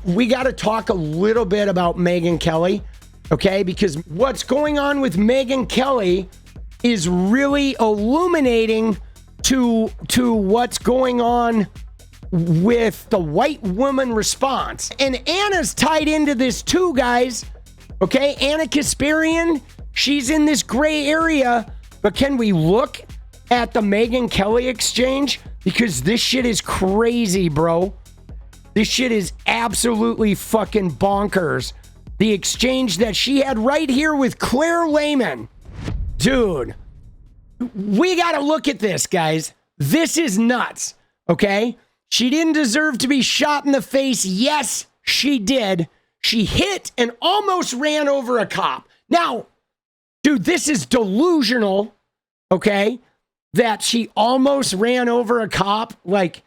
we got to talk a little bit about Megyn Kelly, okay? Because what's going on with Megyn Kelly is really illuminating to what's going on with the white woman response. And Anna's tied into this too, guys. Okay, 𝗙𝗪cie𝗶𝗏𝗀, she's in this gray area. But can we look at the Megyn Kelly exchange? Because this shit is crazy, bro. This shit is absolutely fucking bonkers. The exchange that she had right here with Claire Lehman. Dude, we got to look at this, guys. This is nuts, okay? She didn't deserve to be shot in the face. Yes, she did. She hit and almost ran over a cop. Now, dude, this is delusional, okay? That she almost ran over a cop. Like,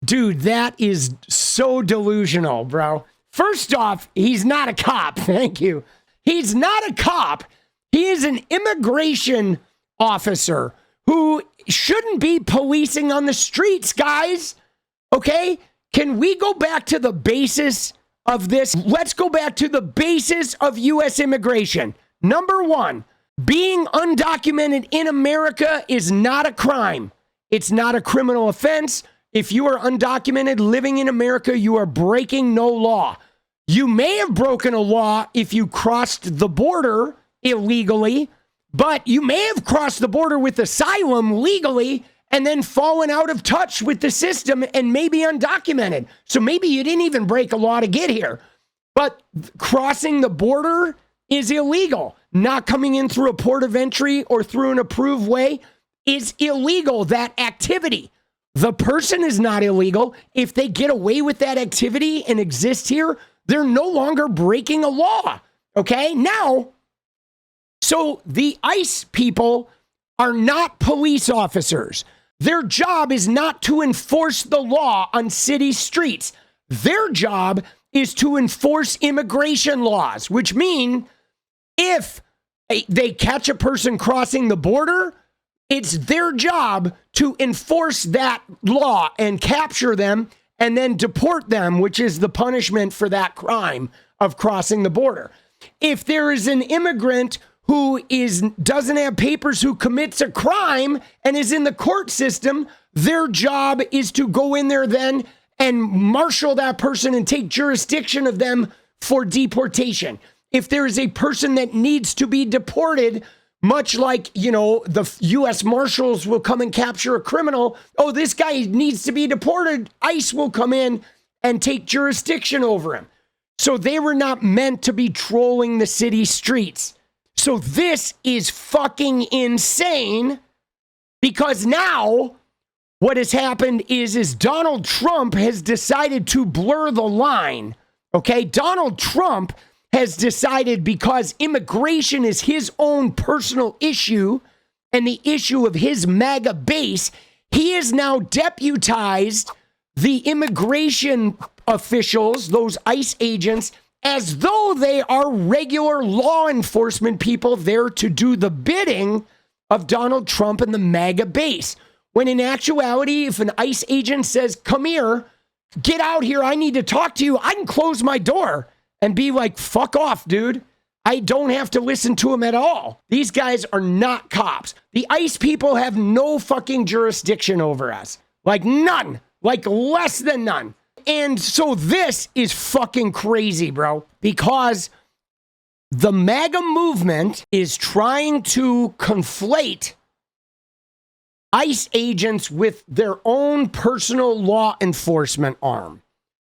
dude, that is so delusional, bro. First off, he's not a cop. Thank you. He's not a cop. He is an immigration officer who shouldn't be policing on the streets, guys. Okay? Can we go back to the basis of this? Let's go back to the basis of U.S. immigration. Number one, being undocumented in America is not a crime. It's not a criminal offense. If you are undocumented living in America, you are breaking no law. You may have broken a law if you crossed the border illegally, but you may have crossed the border with asylum legally and then fallen out of touch with the system and maybe undocumented. So maybe you didn't even break a law to get here. But crossing the border is illegal. Not coming in through a port of entry or through an approved way is illegal, that activity. The person is not illegal. If they get away with that activity and exist here, they're no longer breaking a law. Okay? Now, so the ICE people are not police officers. Their job is not to enforce the law on city streets. Their job is to enforce immigration laws, which mean if they catch a person crossing the border, it's their job to enforce that law and capture them and then deport them, which is the punishment for that crime of crossing the border. If there is an immigrant who doesn't have papers, who commits a crime and is in the court system, their job is to go in there then and marshal that person and take jurisdiction of them for deportation. If there is a person that needs to be deported, much like, the U.S. Marshals will come and capture a criminal. Oh, this guy needs to be deported. ICE will come in and take jurisdiction over him. So they were not meant to be trolling the city streets. So this is fucking insane, because now what has happened is Donald Trump has decided to blur the line. Okay, Donald Trump has decided, because immigration is his own personal issue and the issue of his MAGA base, he has now deputized the immigration officials, those ICE agents, as though they are regular law enforcement people there to do the bidding of Donald Trump and the MAGA base. When in actuality, if an ICE agent says, come here, get out here, I need to talk to you, I can close my door and be like, fuck off, dude. I don't have to listen to him at all. These guys are not cops. The ICE people have no fucking jurisdiction over us. Like none. Like less than none. And so this is fucking crazy, bro. Because the MAGA movement is trying to conflate ICE agents with their own personal law enforcement arm.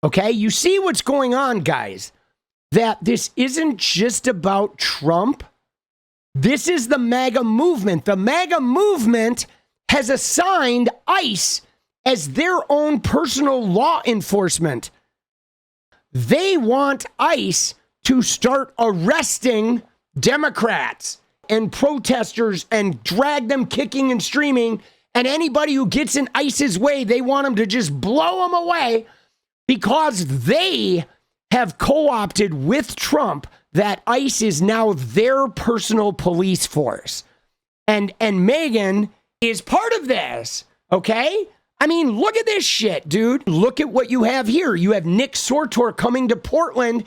Okay? You see what's going on, guys. That this isn't just about Trump. This is the MAGA movement. The MAGA movement has assigned ICE as their own personal law enforcement. They want ICE to start arresting Democrats and protesters and drag them kicking and screaming. And anybody who gets in ICE's way, they want them to just blow them away, because they have co-opted with Trump that ICE is now their personal police force. And Megyn is part of this, okay? I mean, look at this shit, dude. Look at what you have here. You have Nick Sortor coming to Portland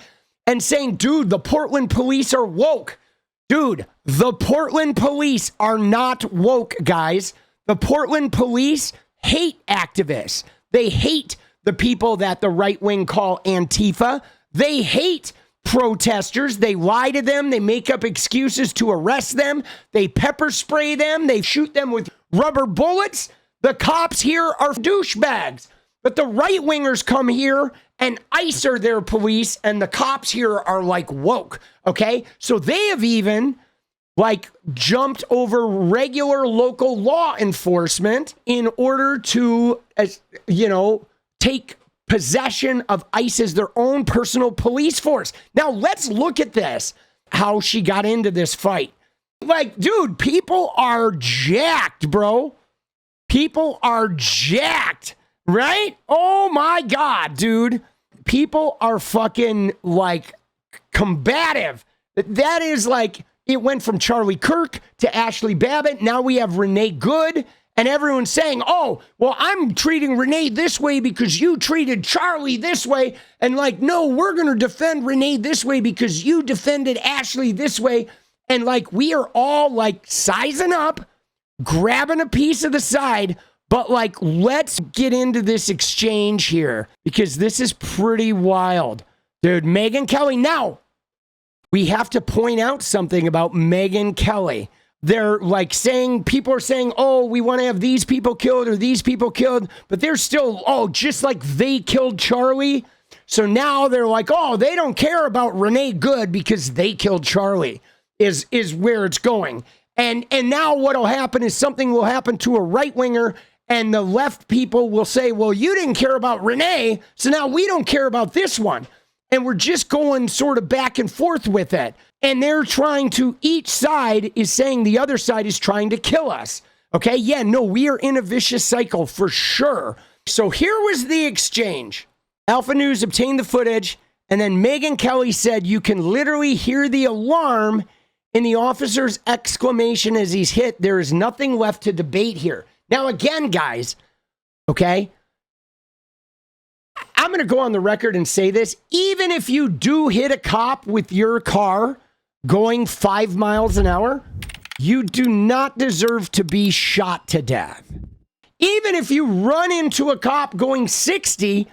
and saying, dude, the Portland police are woke. Dude, the Portland police are not woke, guys. The Portland police hate activists. They hate the people that the right wing call Antifa. They hate protesters. They lie to them. They make up excuses to arrest them. They pepper spray them. They shoot them with rubber bullets. The cops here are douchebags. But the right wingers come here and ICE are their police, and the cops here are like woke. Okay? So they have even like jumped over regular local law enforcement in order to, take possession of ICE as their own personal police force. Now let's look at this, how she got into this fight. Like, dude, people are jacked, bro. People are jacked, right? Oh my God, dude. People are fucking like combative. That is like, it went from Charlie Kirk to Ashley Babbitt. Now we have Renee Good. And everyone's saying, oh, well, I'm treating Renee this way because you treated Charlie this way. And like, no, we're going to defend Renee this way because you defended Ashley this way. And like, we are all like sizing up, grabbing a piece of the side. But like, let's get into this exchange here because this is pretty wild. Dude, Megyn Kelly. Now, we have to point out something about Megyn Kelly. They're like saying, people are saying, oh, we want to have these people killed or these people killed, but they're still, oh, just like they killed Charlie. So now they're like, oh, they don't care about Renee Good because they killed Charlie is where it's going. And now what'll happen is something will happen to a right winger and the left people will say, well, you didn't care about Renee, so now we don't care about this one. And we're just going sort of back and forth with it. And they're trying to, each side is saying the other side is trying to kill us. Okay, yeah, no, we are in a vicious cycle for sure. So here was the exchange. Alpha News obtained the footage, and then Megyn Kelly said you can literally hear the alarm in the officer's exclamation as he's hit. There is nothing left to debate here. Now again, guys, okay, I'm going to go on the record and say this. Even if you do hit a cop with your car going 5 miles an hour, you do not deserve to be shot to death. Even if you run into a cop going 60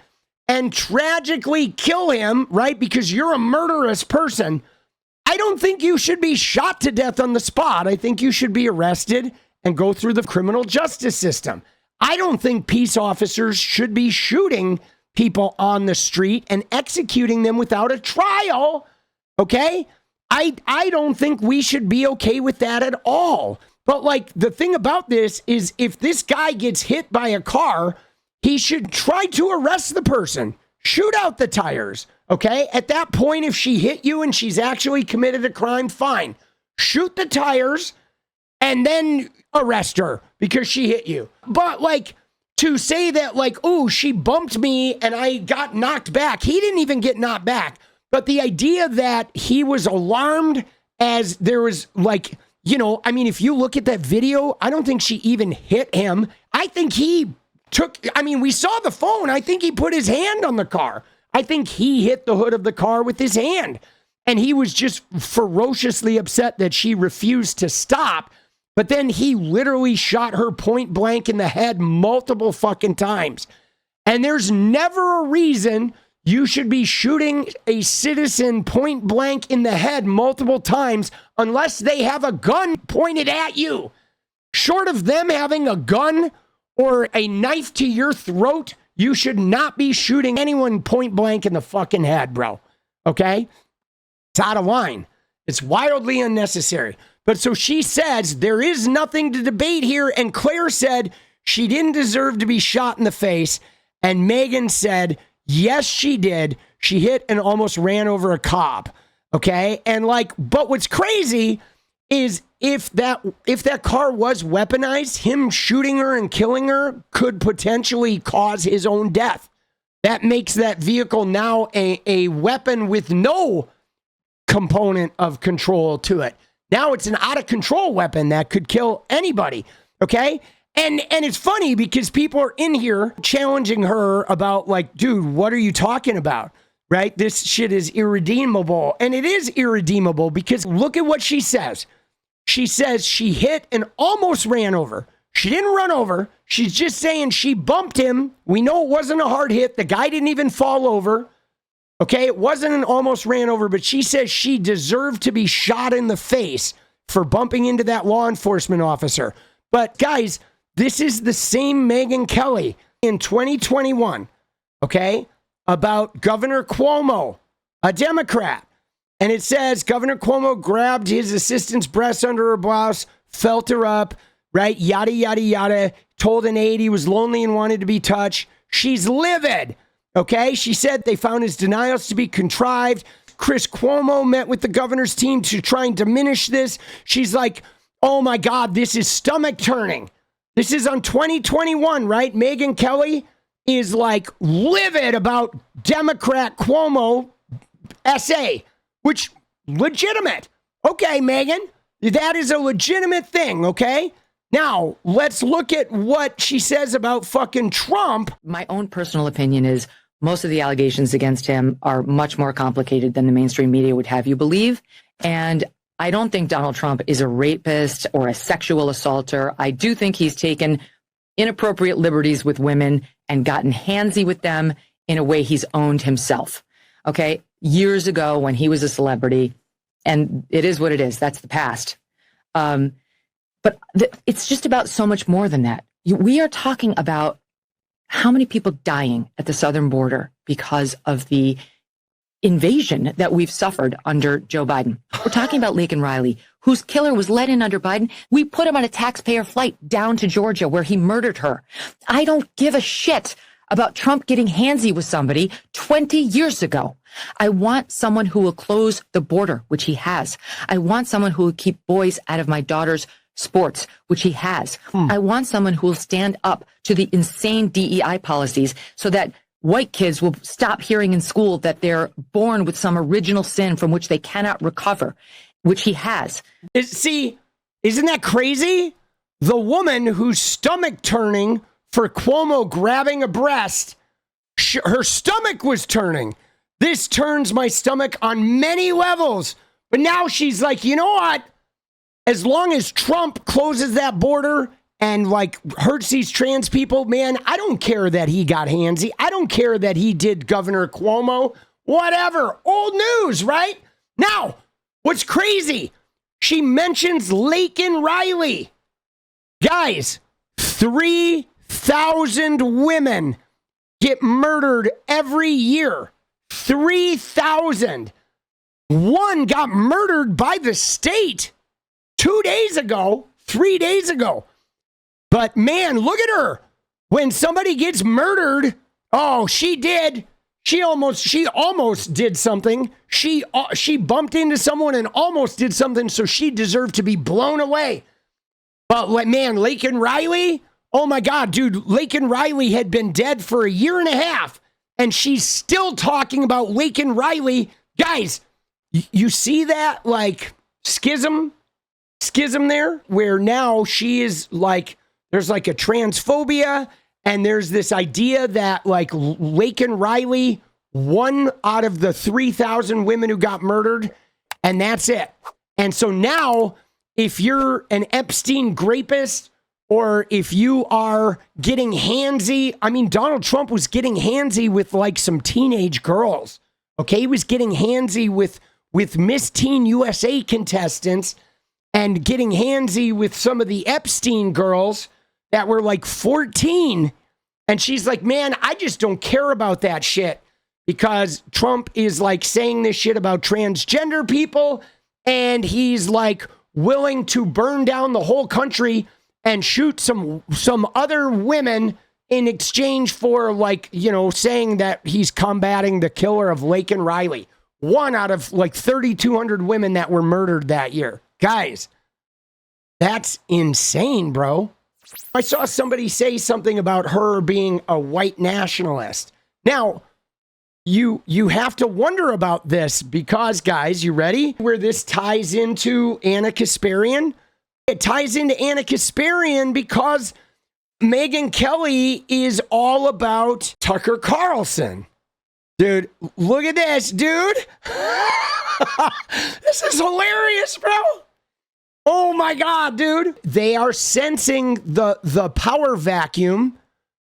and tragically kill him, right, because you're a murderous person, I don't think you should be shot to death on the spot. I think you should be arrested and go through the criminal justice system. I don't think peace officers should be shooting people on the street and executing them without a trial, okay? I don't think we should be okay with that at all. But like, the thing about this is if this guy gets hit by a car, he should try to arrest the person, shoot out the tires, okay? At that point, if she hit you and she's actually committed a crime, fine. Shoot the tires and then arrest her because she hit you. But like, to say that like, oh, she bumped me and I got knocked back. He didn't even get knocked back. But the idea that he was alarmed as there was like, I mean, if you look at that video, I don't think she even hit him. I think he we saw the phone. I think he put his hand on the car. I think he hit the hood of the car with his hand. And he was just ferociously upset that she refused to stop. But then he literally shot her point blank in the head multiple fucking times. And there's never a reason you should be shooting a citizen point blank in the head multiple times unless they have a gun pointed at you. Short of them having a gun or a knife to your throat, you should not be shooting anyone point blank in the fucking head, bro. Okay? It's out of line. It's wildly unnecessary. But so she says there is nothing to debate here. And Claire said she didn't deserve to be shot in the face. And Megyn said, yes, she did. She hit and almost ran over a cop. Okay. And like, but what's crazy is if that car was weaponized, him shooting her and killing her could potentially cause his own death. That makes that vehicle now a weapon with no component of control to it. Now it's an out of control weapon that could kill anybody. Okay. And it's funny because people are in here challenging her about like, dude, what are you talking about? Right? This shit is irredeemable. And it is irredeemable because look at what she says. She says she hit and almost ran over. She didn't run over. She's just saying she bumped him. We know it wasn't a hard hit. The guy didn't even fall over. Okay, it wasn't an almost ran over, but she says she deserved to be shot in the face for bumping into that law enforcement officer. But guys, this is the same Megyn Kelly in 2021, okay, about Governor Cuomo, a Democrat. And it says Governor Cuomo grabbed his assistant's breast under her blouse, felt her up, right? Yada, yada, yada. Told an aide he was lonely and wanted to be touched. She's livid. Okay. She said they found his denials to be contrived. Chris Cuomo met with the governor's team to try and diminish this. She's like, oh my God, this is stomach turning. This is on 2021, right? Megyn Kelly is like livid about Democrat Cuomo essay, which legitimate. Okay, Megyn, that is a legitimate thing. Okay. Now let's look at what she says about fucking Trump. My own personal opinion is most of the allegations against him are much more complicated than the mainstream media would have you believe. And I don't think Donald Trump is a rapist or a sexual assaulter. I do think he's taken inappropriate liberties with women and gotten handsy with them in a way he's owned himself. Okay. Years ago when he was a celebrity, and it is what it is. That's the past. But it's just about so much more than that. We are talking about how many people dying at the southern border because of the invasion that we've suffered under Joe Biden. We're talking about Laken Riley, whose killer was let in under Biden. We put him on a taxpayer flight down to Georgia where he murdered her. I don't give a shit about Trump getting handsy with somebody 20 years ago. I want someone who will close the border, which he has. I want someone who will keep boys out of my daughter's sports, which he has. I want someone who will stand up to the insane DEI policies so that white kids will stop hearing in school that they're born with some original sin from which they cannot recover, which he has. See, isn't that crazy? The woman who's stomach turning for Cuomo grabbing a breast, her stomach was turning. This turns my stomach on many levels. But now she's like, you know what? As long as Trump closes that border and like hurts these trans people, man, I don't care that he got handsy. I don't care that he did Governor Cuomo, whatever. Old news, right? Now, what's crazy? She mentions Laken Riley. Guys, 3,000 women get murdered every year. 3,000. One got murdered by the state 2 days ago, 3 days ago. But man, look at her. When somebody gets murdered, oh, she did. She almost did something. She bumped into someone and almost did something, so she deserved to be blown away. But man, Laken Riley, oh my God, dude, Laken Riley had been dead for a year and a half, and she's still talking about Laken Riley. Guys, you see that like schism there, where now she is like, there's like a transphobia, and there's this idea that like Laken Riley, one out of the 3,000 women who got murdered, and that's it. And so now, if you're an Epstein rapist, or if you are getting handsy, I mean, Donald Trump was getting handsy with like some teenage girls. Okay, he was getting handsy with Miss Teen USA contestants, and getting handsy with some of the Epstein girls that were like 14. And she's like, man, I just don't care about that shit, because Trump is like saying this shit about transgender people, and he's like willing to burn down the whole country and shoot some other women in exchange for like, you know, saying that he's combating the killer of Laken Riley. One out of like 3,200 women that were murdered that year. Guys, that's insane, bro. I saw somebody say something about her being a white nationalist. Now, you have to wonder about this because, guys, you ready? Where this ties into 𝗙cie𝗶𝗏𝗀? It ties into 𝗙cie𝗶𝗏𝗀 because Megyn Kelly is all about Tucker Carlson. Dude, look at this, dude. This is hilarious, bro. Oh my God, dude. They are sensing the power vacuum.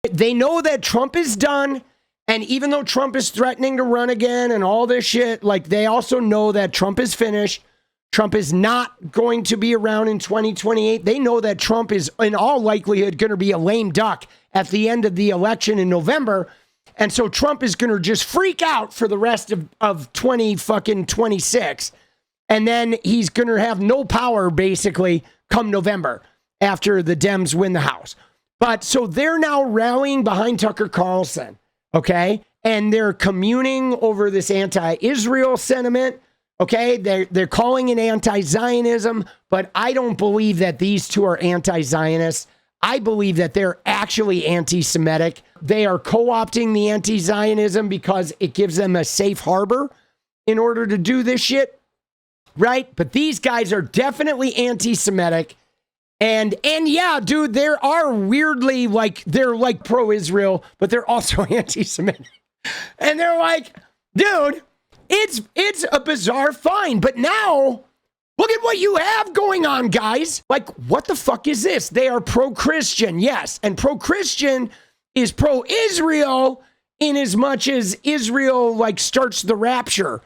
They know that Trump is done. And even though Trump is threatening to run again and all this shit, like they also know that Trump is finished. Trump is not going to be around in 2028. They know that Trump is in all likelihood going to be a lame duck at the end of the election in November. And so Trump is going to just freak out for the rest of 2026. And then he's going to have no power basically come November after the Dems win the House. But so they're now rallying behind Tucker Carlson. Okay. And they're communing over this anti-Israel sentiment. Okay. They're calling it anti-Zionism, but I don't believe that these two are anti-Zionists. I believe that they're actually anti-Semitic. They are co-opting the anti-Zionism because it gives them a safe harbor in order to do this shit. Right. But these guys are definitely anti-Semitic. And yeah, dude, there are weirdly they're like pro-Israel, but they're also anti-Semitic. And they're like, dude, it's a bizarre find. But now look at what you have going on, guys. Like, what the fuck is this? They are pro-Christian, yes. And pro-Christian is pro-Israel in as much as Israel starts the rapture